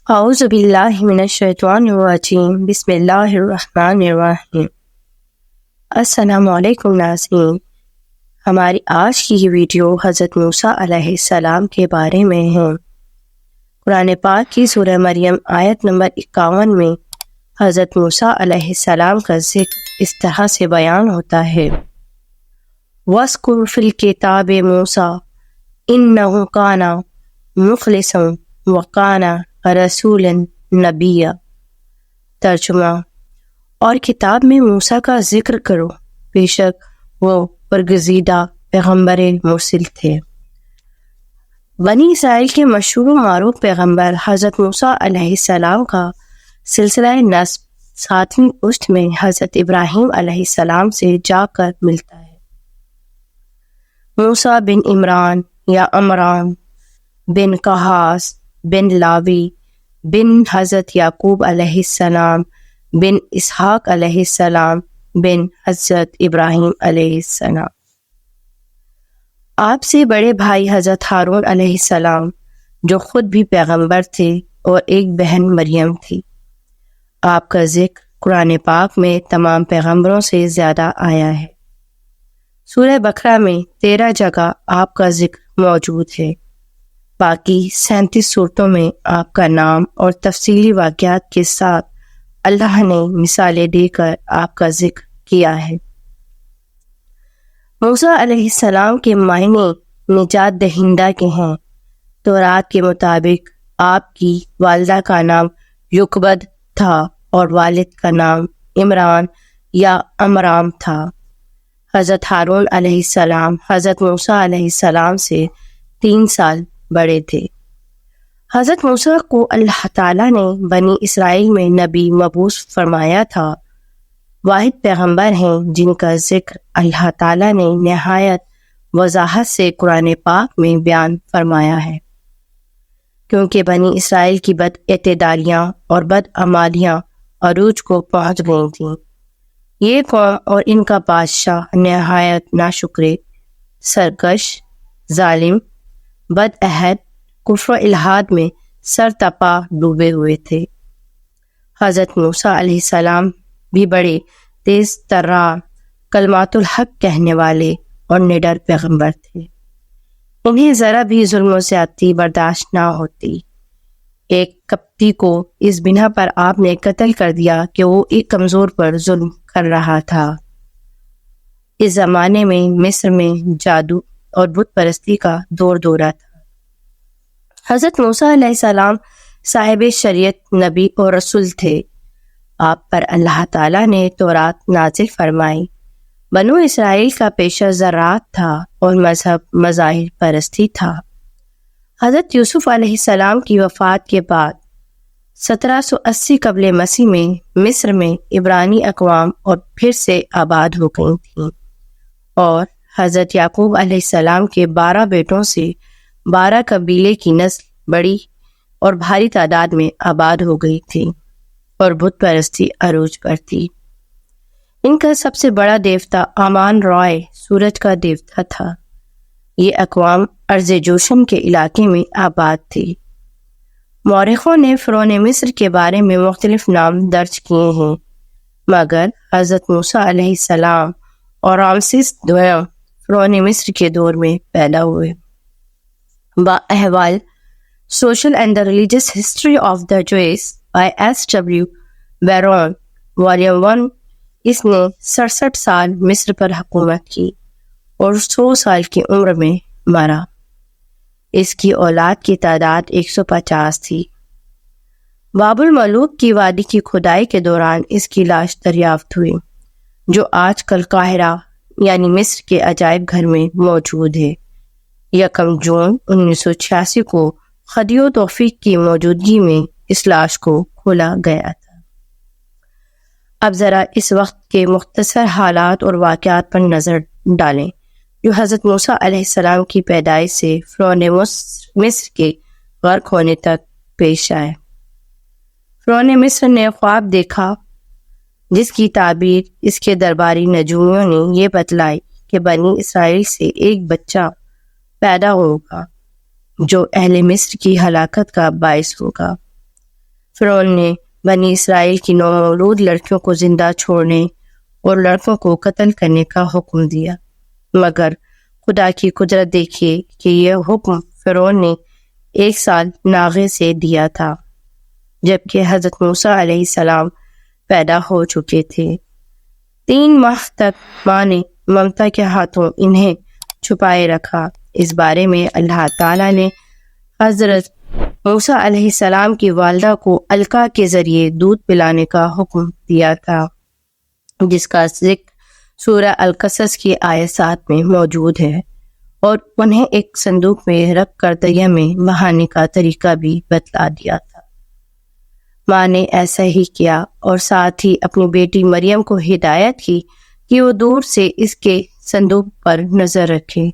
اعوذ باللہ من الشیطان الرجیم، بسم اللہ الرحمن الرحیم۔ السلام علیکم ناظرین، ہماری آج کی یہ ویڈیو حضرت موسیٰ علیہ السلام کے بارے میں ہے۔ قرآن پاک کی سورہ مریم آیت نمبر 51 میں حضرت موسیٰ علیہ السلام کا ذکر اس طرح سے بیان ہوتا ہے: وَاذْكُرْ فِي الْكِتَابِ مُوسَىٰ إِنَّهُ كَانَ مُخْلِصًا وَكَانَ رسول نبیہ۔ ترجمہ: اور کتاب میں موسیٰ کا ذکر کرو، بے شک وہ برگزیدہ پیغمبر مرسل تھے۔ بنی اسرائیل کے مشہور و معروف پیغمبر حضرت موسیٰ علیہ السلام کا سلسلہ نسب 7ویں پشت میں حضرت ابراہیم علیہ السلام سے جا کر ملتا ہے۔ موسیٰ بن عمران یا عمران بن قہاس بن لاوی بن حضرت یعقوب علیہ السلام بن اسحاق علیہ السلام بن حضرت ابراہیم علیہ السلام۔ آپ سے بڑے بھائی حضرت ہارون علیہ السلام جو خود بھی پیغمبر تھے، اور ایک بہن مریم تھی۔ آپ کا ذکر قرآن پاک میں تمام پیغمبروں سے زیادہ آیا ہے۔ سورہ بقرہ میں 13 جگہ آپ کا ذکر موجود ہے۔ باقی 37 صورتوں میں آپ کا نام اور تفصیلی واقعات کے ساتھ اللہ نے مثالیں دے کر آپ کا ذکر کیا ہے۔ موسیٰ علیہ السلام کے معنی نجات دہندہ کے ہیں۔ تورات کے مطابق آپ کی والدہ کا نام یوکبد تھا اور والد کا نام عمران یا عمرام تھا۔ حضرت ہارون علیہ السلام حضرت موسیٰ علیہ السلام سے 3 سال بڑے تھے۔ حضرت موسیٰ کو اللہ تعالیٰ نے بنی اسرائیل میں نبی مبعوث فرمایا تھا۔ واحد پیغمبر ہیں جن کا ذکر اللہ تعالیٰ نے نہایت وضاحت سے قرآن پاک میں بیان فرمایا ہے، کیونکہ بنی اسرائیل کی بد اعتدالیاں اور بد عمالیاں عروج کو پہنچ گئی تھیں۔ یہ قوم اور ان کا بادشاہ نہایت ناشکرے، سرکش، ظالم، بد عہد، کفر و الحاد میں سر تپا ڈوبے ہوئے تھے۔ حضرت موسیٰ علیہ السلام بھی بڑے تیز ترار، کلمات الحق کہنے والے اور نڈر پیغمبر تھے۔ انہیں ذرا بھی ظلم و زیادتی برداشت نہ ہوتی۔ ایک کپتی کو اس بنا پر آپ نے قتل کر دیا کہ وہ ایک کمزور پر ظلم کر رہا تھا۔ اس زمانے میں مصر میں جادو اور بت پرستی کا دور دورہ تھا۔ حضرت موسیٰ علیہ السلام صاحب شریعت، نبی اور رسول تھے۔ آپ پر اللہ تعالیٰ نے تورات نازل فرمائی۔ بنو اسرائیل کا پیشہ زراعت تھا اور مذہب مظاہر پرستی تھا۔ حضرت یوسف علیہ السلام کی وفات کے بعد 1780 قبل مسیح میں مصر میں عبرانی اقوام اور پھر سے آباد ہو گئی تھیں، اور حضرت یعقوب علیہ السلام کے 12 بیٹوں سے 12 قبیلے کی نسل بڑی اور بھاری تعداد میں آباد ہو گئی تھی، اور بت پرستی عروج پر تھی۔ ان کا سب سے بڑا دیوتا آمان رائے سورج کا دیوتا تھا۔ یہ اقوام ارض جوشن کے علاقے میں آباد تھی۔ مورخوں نے فرعون مصر کے بارے میں مختلف نام درج کیے ہیں، مگر حضرت موسیٰ علیہ السلام اور رامسیس دوم فرعون مصر کے دور میں پیدا ہوئے۔ باحوال Social and the Religious History of the Jews by S.W. Baron Volume 1۔ اس نے 67 سال مصر پر حکومت کی اور 100 سال کی عمر میں مرا۔ اس کی اولاد کی تعداد 150 تھی۔ باب الملوک کی وادی کی کھدائی کے دوران اس کی لاش دریافت ہوئی، جو آج کل قاہرہ یعنی مصر کے عجائب گھر میں موجود ہے۔ 1 جون 1986 کو خدیع و توفیق کی موجودگی میں اس لاش کو کھولا گیا تھا۔ اب ذرا اس وقت کے مختصر حالات اور واقعات پر نظر ڈالیں جو حضرت موسیٰ علیہ السلام کی پیدائش سے فرعون مصر کے غرق ہونے تک پیش آئے۔ فرعون مصر نے خواب دیکھا جس کی تعبیر اس کے درباری نجومیوں نے یہ بتلائی کہ بنی اسرائیل سے ایک بچہ پیدا ہوگا جو اہل مصر کی ہلاکت کا باعث ہوگا۔ فرعون نے بنی اسرائیل کی نومولود لڑکیوں کو زندہ چھوڑنے اور لڑکوں کو قتل کرنے کا حکم دیا، مگر خدا کی قدرت دیکھیے کہ یہ حکم فرعون نے 1 سال ناغے سے دیا تھا، جبکہ حضرت موسیٰ علیہ السلام پیدا ہو چکے تھے۔ 3 ماہ تک ماں نے ممتا کے ہاتھوں انہیں چھپائے رکھا۔ اس بارے میں اللہ تعالیٰ نے حضرت موسیٰ علیہ السلام کی والدہ کو القا کے ذریعے دودھ پلانے کا حکم دیا تھا، جس کا ذکر سورہ القصص کی آیت 7 میں موجود ہے، اور انہیں ایک صندوق میں رکھ کر دریا میں بہانے کا طریقہ بھی بتلا دیا تھا۔ ماں نے ایسا ہی کیا اور ساتھ ہی اپنی بیٹی مریم کو ہدایت کی کہ وہ دور سے اس کے صندوق پر نظر رکھے،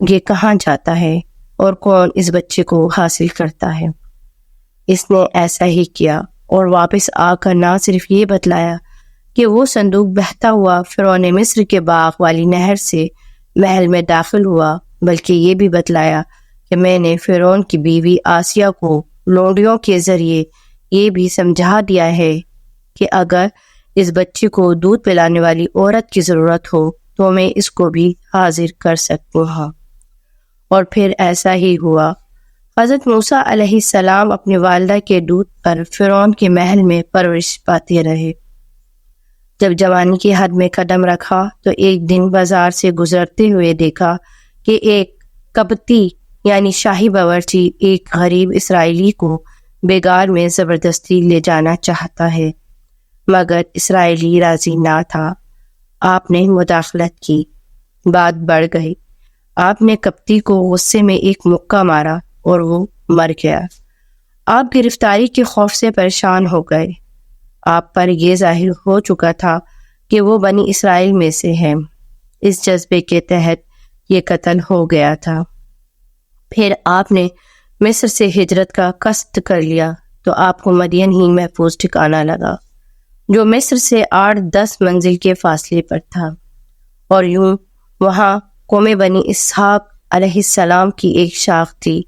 یہ کہاں جاتا ہے اور کون اس بچے کو حاصل کرتا ہے۔ اس نے ایسا ہی کیا اور واپس آ کر نہ صرف یہ بتلایا کہ وہ صندوق بہتا ہوا فرعون مصر کے باغ والی نہر سے محل میں داخل ہوا، بلکہ یہ بھی بتلایا کہ میں نے فرعون کی بیوی آسیہ کو لونڈیوں کے ذریعے یہ بھی سمجھا دیا ہے کہ اگر اس بچے کو دودھ پلانے والی عورت کی ضرورت ہو تو میں اس کو بھی حاضر کر سکتی ہوں۔ اور پھر ایسا ہی ہوا۔ حضرت موسیٰ علیہ السلام اپنی والدہ کے دودھ پر فرعون کے محل میں پرورش پاتے رہے۔ جب جوانی کی حد میں قدم رکھا تو ایک دن بازار سے گزرتے ہوئے دیکھا کہ ایک قبطی یعنی شاہی باورچی ایک غریب اسرائیلی کو بیگار میں زبردستی لے جانا چاہتا ہے، مگر اسرائیلی راضی نہ تھا۔ آپ نے مداخلت کی، بات بڑھ گئی۔ آپ نے قبطی کو غصے میں ایک مکہ مارا اور وہ مر گیا۔ آپ گرفتاری کے خوف سے پریشان ہو گئے۔ آپ پر یہ ظاہر ہو چکا تھا کہ وہ بنی اسرائیل میں سے ہے۔ اس جذبے کے تحت یہ قتل ہو گیا تھا۔ پھر آپ نے مصر سے ہجرت کا قصد کر لیا تو آپ کو مدین ہی محفوظ ٹھکانہ لگا، جو مصر سے 8-10 منزل کے فاصلے پر تھا، اور یوں وہاں قوم بنی اسحاق علیہ السلام کی ایک شاخ تھی۔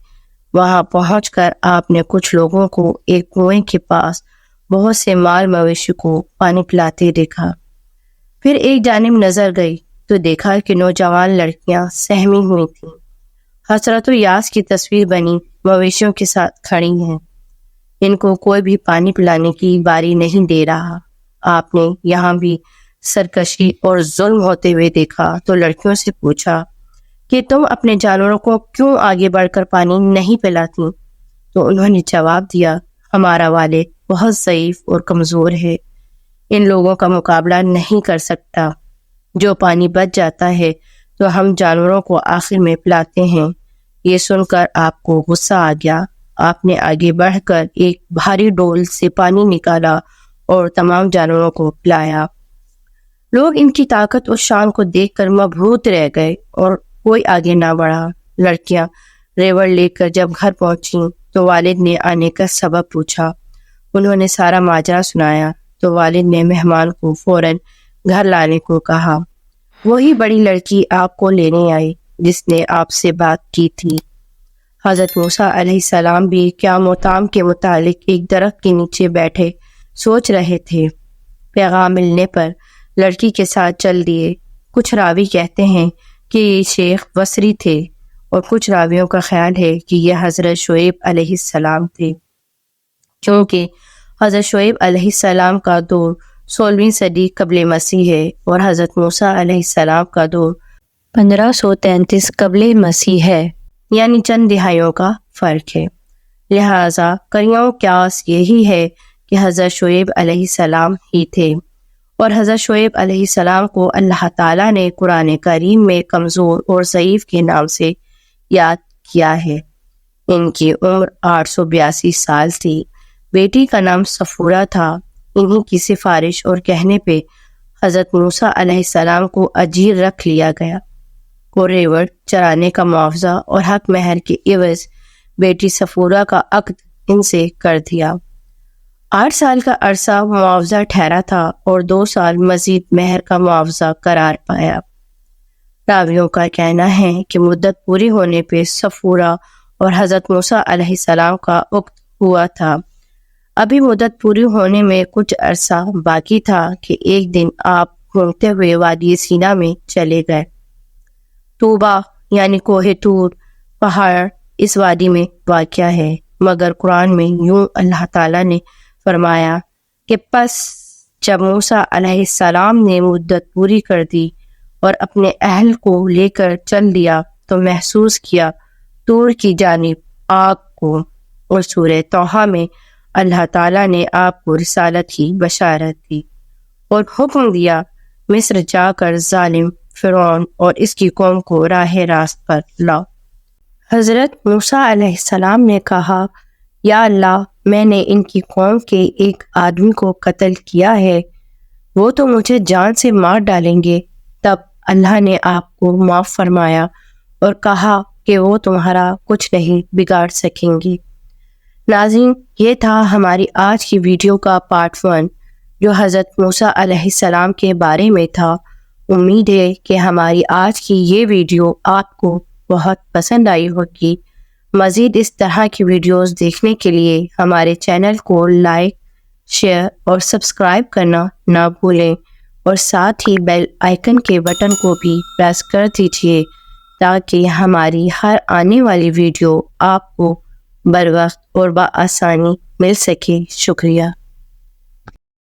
وہاں پہنچ کر آپ نے کچھ لوگوں کو ایک کنویں کے پاس بہت سے مال مویشی کو پانی پلاتے دیکھا۔ پھر ایک جانب نظر گئی تو دیکھا کہ نوجوان لڑکیاں سہمی ہوئی تھیں، حسرت و یاس کی تصویر بنی مویشیوں کے ساتھ کھڑی ہیں۔ ان کو کوئی بھی پانی پلانے کی باری نہیں دے رہا۔ آپ نے یہاں بھی سرکشی اور ظلم ہوتے ہوئے دیکھا تو لڑکیوں سے پوچھا کہ تم اپنے جانوروں کو کیوں آگے بڑھ کر پانی نہیں پلاتی؟ تو انہوں نے جواب دیا، ہمارا والد بہت ضعیف اور کمزور ہے، ان لوگوں کا مقابلہ نہیں کر سکتا۔ جو پانی بچ جاتا ہے تو ہم جانوروں کو آخر میں پلاتے ہیں۔ یہ سن کر آپ کو غصہ آ گیا۔ آپ نے آگے بڑھ کر ایک بھاری ڈول سے پانی نکالا اور تمام جانوروں کو پلایا۔ لوگ ان کی طاقت اور شان کو دیکھ کر مبہوت رہ گئے اور کوئی آگے نہ بڑھا۔ لڑکیاں ریوڑ لے کر جب گھر پہنچیں تو والد نے آنے کا سبب پوچھا۔ انہوں نے سارا ماجرا سنایا تو والد نے مہمان کو فوراً گھر لانے کو کہا۔ وہی بڑی لڑکی آپ کو لینے آئی جس نے آپ سے بات کی تھی۔ حضرت موسیٰ علیہ السلام بھی قیام و طعام کے متعلق ایک درخت کے نیچے بیٹھے سوچ رہے تھے۔ پیغام ملنے پر لڑکی کے ساتھ چل دیے۔ کچھ راوی کہتے ہیں کہ یہ شیخ بصری تھے اور کچھ راویوں کا خیال ہے کہ یہ حضرت شعیب علیہ السلام تھے، کیونکہ حضرت شعیب علیہ السلام کا دور 16ویں صدی قبل مسیح ہے اور حضرت موسیٰ علیہ السلام کا دور 1533 قبل مسیح ہے، یعنی چند دہائیوں کا فرق ہے۔ لہٰذا قریوں قیاس یہی ہے کہ حضرت شعیب علیہ السلام ہی تھے، اور حضرت شعیب علیہ السلام کو اللہ تعالیٰ نے قرآن کریم میں کمزور اور ضعیف کے نام سے یاد کیا ہے۔ ان کی عمر 882 سال تھی۔ بیٹی کا نام صفورہ تھا۔ انہی کی سفارش اور کہنے پہ حضرت موسیٰ علیہ السلام کو اجیر رکھ لیا گیا اور ریوڑ چرانے کا معاوضہ اور حق مہر کے عوض بیٹی صفورہ کا عقد ان سے کر دیا۔ 8 سال کا عرصہ معاوضہ ٹھہرا تھا اور 2 سال مزید مہر کا معاوضہ قرار پایا۔ راویوں کا کہنا ہے کہ مدت پوری ہونے پہ صفورہ اور حضرت موسیٰ علیہ السلام کا عقد ہوا تھا۔ ابھی مدت پوری ہونے میں کچھ عرصہ باقی تھا کہ ایک دن آپ گھومتے ہوئے وادی سینا میں چلے گئے۔ طوبا یعنی کوہ طور پہاڑ اس وادی میں واقع ہے، مگر قرآن میں یوں اللہ تعالیٰ نے فرمایا کہ پس جب موسیٰ علیہ السلام نے مدت پوری کر دی اور اپنے اہل کو لے کر چل دیا تو محسوس کیا طور کی جانب آگ کو، اور سورہ طٰہٰ میں اللہ تعالیٰ نے آپ کو رسالت کی بشارت دی اور حکم دیا مصر جا کر ظالم فرعون اور اس کی قوم کو راہ راست پر لاؤ۔ حضرت موسیٰ علیہ السلام نے کہا، یا اللہ، میں نے ان کی قوم کے ایک آدمی کو قتل کیا ہے، وہ تو مجھے جان سے مار ڈالیں گے۔ تب اللہ نے آپ کو معاف فرمایا اور کہا کہ وہ تمہارا کچھ نہیں بگاڑ سکیں گے۔ ناظرین، یہ تھا ہماری آج کی ویڈیو کا پارٹ 1 جو حضرت موسیٰ علیہ السلام کے بارے میں تھا۔ امید ہے کہ ہماری آج کی یہ ویڈیو آپ کو بہت پسند آئی ہوگی۔ مزید اس طرح کی ویڈیوز دیکھنے کے لیے ہمارے چینل کو لائک، شیئر اور سبسکرائب کرنا نہ بھولیں، اور ساتھ ہی بیل آئیکن کے بٹن کو بھی پریس کر دیجیے تاکہ ہماری ہر آنے والی ویڈیو آپ کو بروقت اور بآسانی مل سکے۔ شکریہ۔